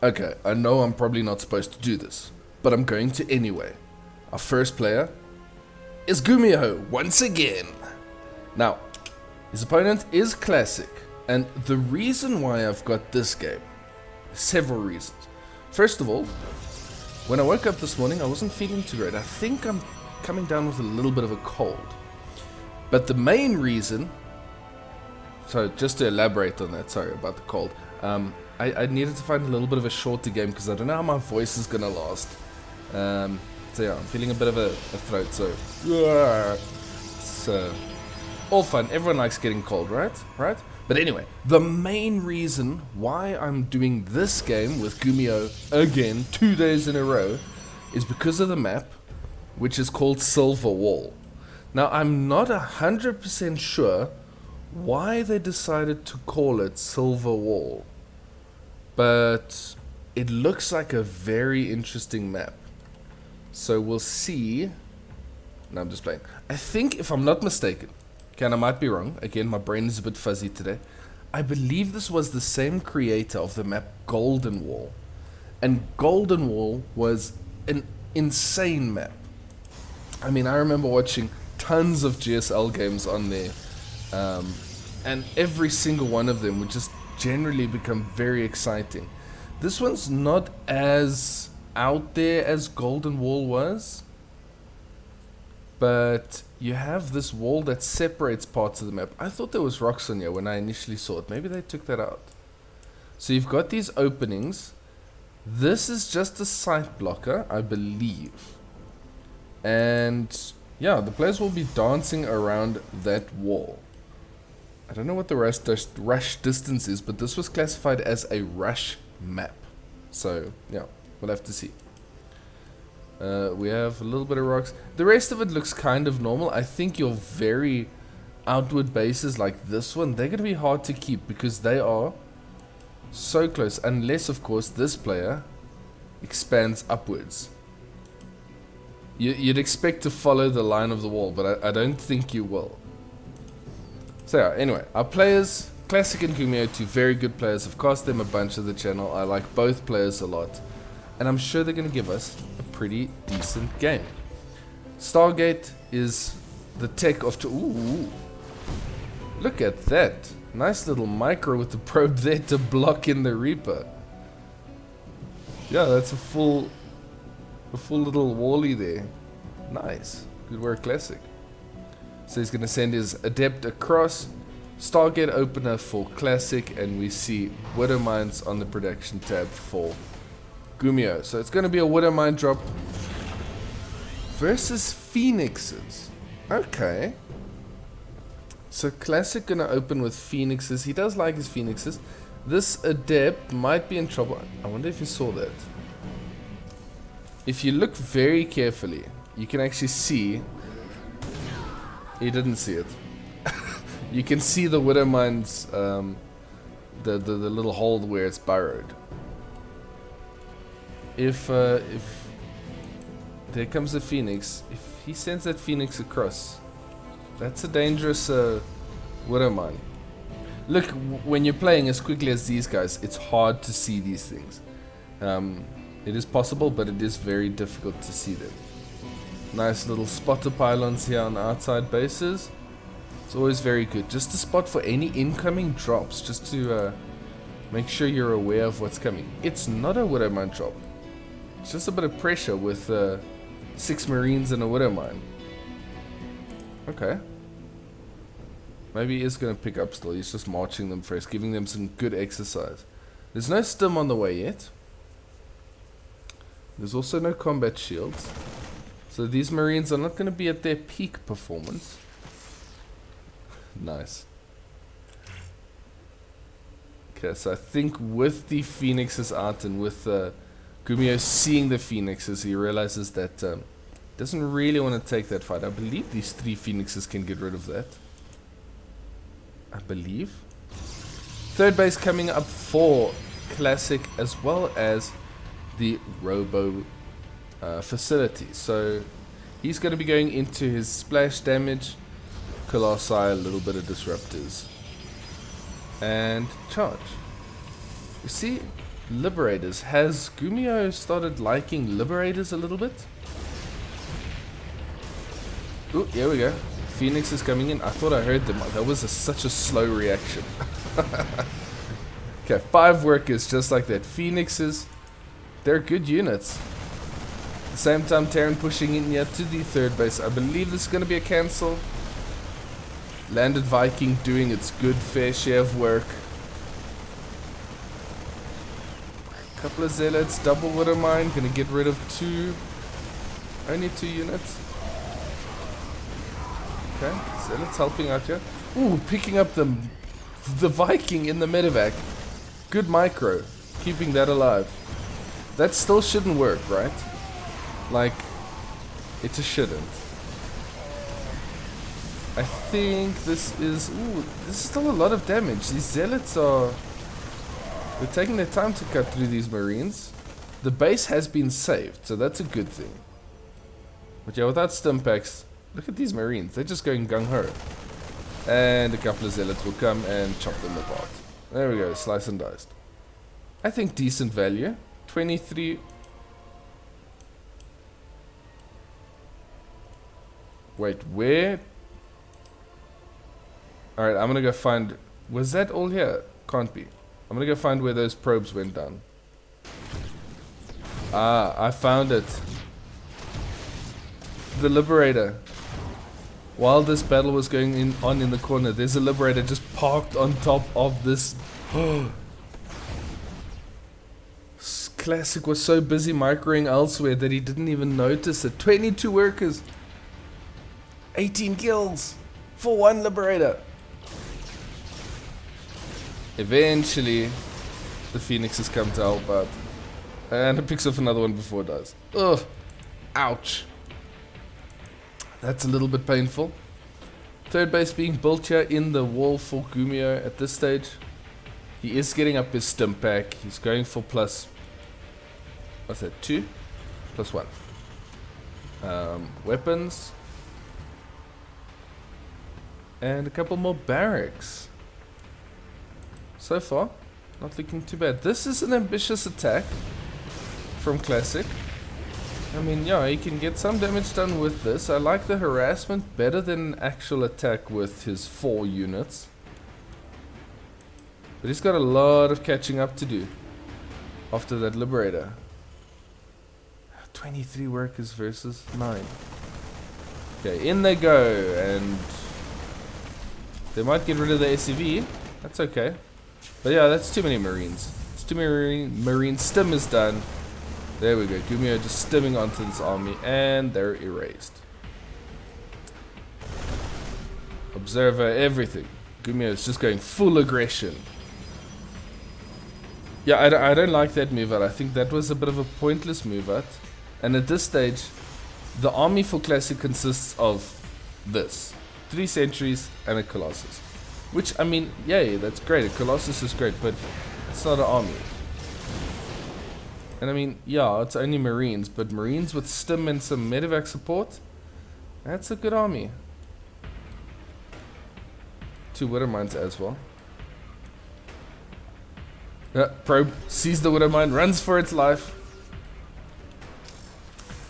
Okay, I know I'm probably not supposed to do this, but I'm going to anyway. Our first player is GuMiho once again. Now, his opponent is Classic, and the reason why I've got this game, several reasons. First of all, when I woke up this morning, I wasn't feeling too great. I think I'm coming down with a little bit of a cold. But the main reason, so just to elaborate on that, sorry about the cold, I needed to find a little bit of a shorter game because I don't know how my voice is going to last. So yeah, I'm feeling a bit of a throat, so it's all fun. Everyone likes getting cold, right? But anyway, the main reason why I'm doing this game with GuMiho again 2 days in a row is because of the map, which is called Silver Wall. Now, I'm not 100% sure why they decided to call it Silver Wall, but it looks like a very interesting map. So we'll see. No, I'm just playing. I think, if I'm not mistaken, and I might be wrong, again, my brain is a bit fuzzy today, I believe this was the same creator of the map Golden Wall. And Golden Wall was an insane map. I mean, I remember watching tons of GSL games on there, and every single one of them would just generally become very exciting. This one's not as out there as Golden Wall was, but you have this wall that separates parts of the map. I thought there was rocks on here when I initially saw it. Maybe they took that out. So you've got these openings. This is just a sight blocker, I believe. And yeah, the players will be dancing around that wall. I don't know what the rush distance is, but this was classified as a rush map. So yeah, we'll have to see. We have a little bit of rocks. The rest of it looks kind of normal. I think your very outward bases like this one, they're going to be hard to keep because they are so close. Unless, of course, this player expands upwards. You'd expect to follow the line of the wall, but I don't think you will. So yeah, anyway, our players, Classic and GuMiho, two very good players. I've cast them a bunch of the channel. I like both players a lot. And I'm sure they're going to give us a pretty decent game. Stargate is the tech of... Ooh, look at that. Nice little micro with the probe there to block in the Reaper. Yeah, that's a full little wally there. Nice. Good work, Classic. So he's going to send his Adept across. Stargate opener for Classic. And we see Widow Mines on the production tab for GuMiho. So it's going to be a Widow Mine drop versus Phoenixes. Okay. So Classic going to open with Phoenixes. He does like his Phoenixes. This Adept might be in trouble. I wonder if you saw that. If you look very carefully, you can actually see. He didn't see it. You can see the Widow Mine's, the little hole where it's burrowed. If there comes a Phoenix, if he sends that Phoenix across, that's a dangerous Widow Mine. Look, when you're playing as quickly as these guys, it's hard to see these things. It is possible, but it is very difficult to see them. Nice little spotter pylons here on the outside bases. It's always very good. Just to spot for any incoming drops, just to make sure you're aware of what's coming. It's not a Widow Mine drop. It's just a bit of pressure with 6 Marines and a Widow Mine. Okay. Maybe he is going to pick up still. He's just marching them first, giving them some good exercise. There's no stim on the way yet. There's also no combat shields. So these Marines are not going to be at their peak performance. Nice. Okay, so I think with the Phoenixes out and with GuMiho seeing the Phoenixes, he realizes that doesn't really want to take that fight. I believe these 3 Phoenixes can get rid of that. I believe. Third base coming up for Classic as well as the Robo facility. So he's going to be going into his splash damage, Colossi, a little bit of disruptors, and charge. You see, Liberators. Has GuMiho started liking Liberators a little bit? Ooh, here we go. Phoenix is coming in. I thought I heard them. That was such a slow reaction. Okay, 5 workers just like that. Phoenixes, they're good units. At the same time, Terran pushing in here to the 3rd base. I believe this is going to be a cancel. Landed Viking doing its good fair share of work. Couple of zealots, double widow mine, gonna get rid of 2, only 2 units. Okay, zealots helping out here. Ooh, picking up the Viking in the medevac. Good micro, keeping that alive. That still shouldn't work, right? Like, it just shouldn't. I think this is, ooh, this is still a lot of damage. These zealots are... They're taking their time to cut through these marines. The base has been saved, so that's a good thing. But yeah, without stimpaks, look at these marines. They're just going gung-ho. And a couple of zealots will come and chop them apart. There we go, slice and diced. I think decent value. 23... Wait, where? Alright, I'm gonna go find... Was that all here? Can't be. I'm gonna go find where those probes went down. Ah, I found it. The Liberator. While this battle was going on in the corner, there's a Liberator just parked on top of this. Classic was so busy microing elsewhere that he didn't even notice it. 22 workers. 18 kills for 1 Liberator. Eventually, the Phoenixes come to help out. And it picks off another one before it dies. Ugh. Ouch. That's a little bit painful. 3rd base being built here in the wall for GuMiho at this stage. He is getting up his stimpak. He's going for plus... What's that? 2? Plus 1. Weapons. And a couple more barracks. So far, not looking too bad. This is an ambitious attack from Classic. I mean, yeah, he can get some damage done with this. I like the harassment better than an actual attack with his 4 units. But he's got a lot of catching up to do after that Liberator. 23 workers versus 9. Okay, in they go, and they might get rid of the SCV. That's okay. But yeah, that's too many marines. It's too many marines. Stim is done. There we go. GuMiho just stimming onto this army, and they're erased. Observer, everything. GuMiho is just going full aggression. Yeah, I don't like that move out. I think that was a bit of a pointless move out. And at this stage, the army for Classic consists of this. 3 sentries and a Colossus. Which, I mean, yay, that's great. A Colossus is great, but it's not an army. And I mean, yeah, it's only Marines, but Marines with stim and some medevac support, that's a good army. 2 widow mines as well. Probe sees the widow mine, runs for its life.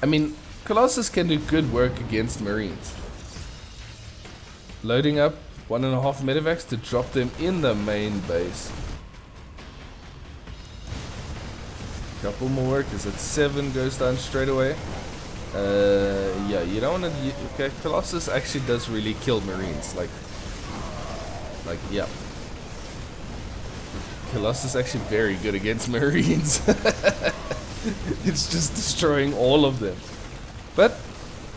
I mean, Colossus can do good work against Marines. Loading up 1.5 medevacs to drop them in the main base. Couple more workers at 7 goes down straight away. Yeah, you don't want to. Okay, Colossus actually does really kill Marines. Like, yeah. Colossus is actually very good against Marines. It's just destroying all of them. But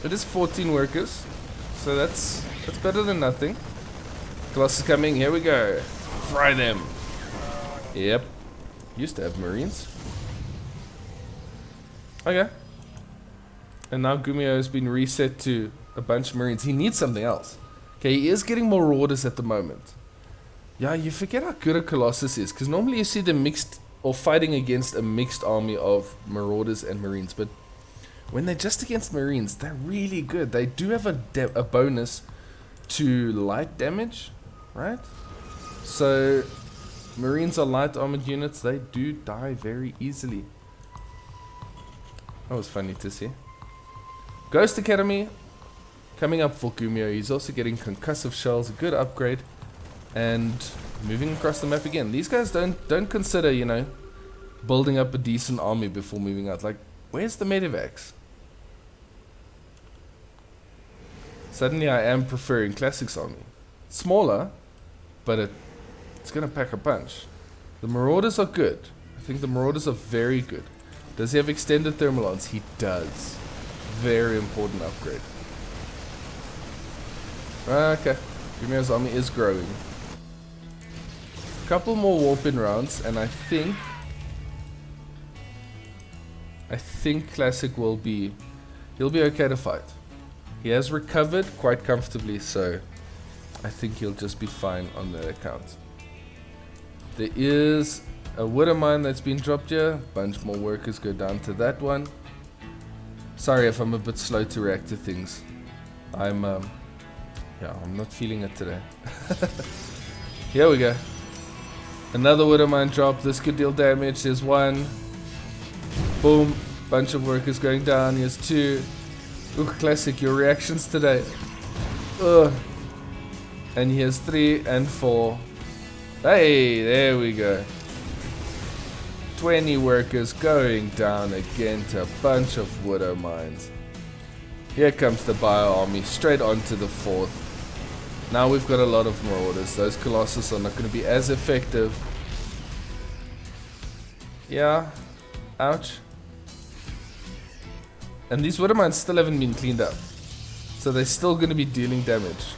it is 14 workers, so that's better than nothing. Colossus coming. Here we go. Fry them. Yep. Used to have Marines. Okay. And now GuMiho has been reset to a bunch of Marines. He needs something else. Okay, he is getting more orders at the moment. Yeah, you forget how good a Colossus is, because normally you see them mixed or fighting against a mixed army of Marauders and Marines, but when they're just against Marines, they're really good. They do have a bonus to light damage, right? So Marines are light armored units. They do die very easily. That was funny to see. Ghost Academy coming up for GuMiho. He's also getting concussive shells, a good upgrade, and moving across the map again. These guys don't consider, you know, building up a decent army before moving out. Like, where's the medevacs? Suddenly I am preferring Classic's army. Smaller, but it's gonna pack a punch. The Marauders are good. I think the Marauders are very good. Does he have extended thermal odds? He does. Very important upgrade. Okay, GuMiho's army is growing. Couple more warp-in rounds, and I think Classic will be, he'll be okay to fight. He has recovered quite comfortably, so I think he'll just be fine on that account. There is a widow mine that's been dropped here. Bunch more workers go down to that one. Sorry if I'm a bit slow to react to things. I'm not feeling it today. Here we go. Another widow mine drop. This could deal damage. There's one. Boom. Bunch of workers going down. Here's two. Ooh, Classic, your reactions today. Ugh. And here's 3 and 4. Hey, there we go. 20 workers going down again to a bunch of widow mines. Here comes the bio army straight onto the 4th. Now we've got a lot of marauders. Those Colossus are not going to be as effective. Yeah. Ouch. And these widow mines still haven't been cleaned up. So they're still going to be dealing damage.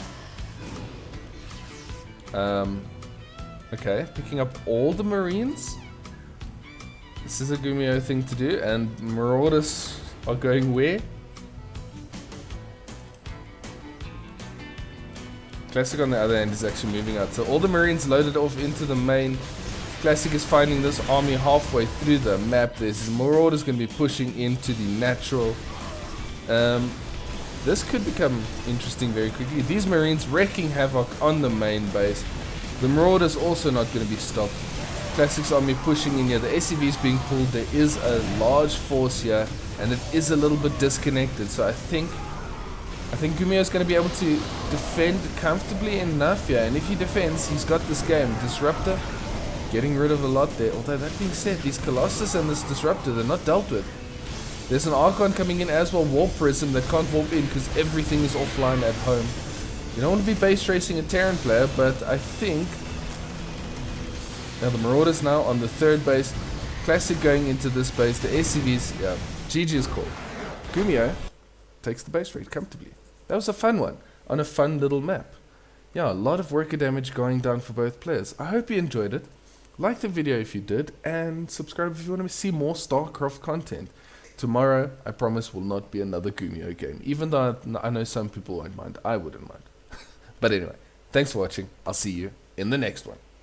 Okay, picking up all the Marines. This is a GuMiho thing to do, and Marauders are going where? Classic on the other end is actually moving out. So all the Marines loaded off into the main. Classic is finding this army halfway through the map. There's Marauders going to be pushing into the natural. This could become interesting very quickly. These Marines wreaking havoc on the main base. The Marauders also not going to be stopped. Classic's army pushing in here. The SCV is being pulled. There is a large force here, and it is a little bit disconnected. So I think GuMiho is going to be able to defend comfortably enough here. And if he defends, he's got this game. Disruptor, getting rid of a lot there. Although that being said, these Colossus and this Disruptor, they're not dealt with. There's an Archon coming in as well, Warp Prism, that can't warp in because everything is offline at home. You don't want to be base racing a Terran player, but I think... Now the Marauders now on the 3rd base. Classic going into this base. The SCVs, yeah, GG is called. GuMiho takes the base rate comfortably. That was a fun one, on a fun little map. Yeah, a lot of worker damage going down for both players. I hope you enjoyed it. Like the video if you did, and subscribe if you want to see more StarCraft content. Tomorrow, I promise, will not be another GuMiho game. Even though I know some people won't mind. I wouldn't mind. But anyway, thanks for watching. I'll see you in the next one.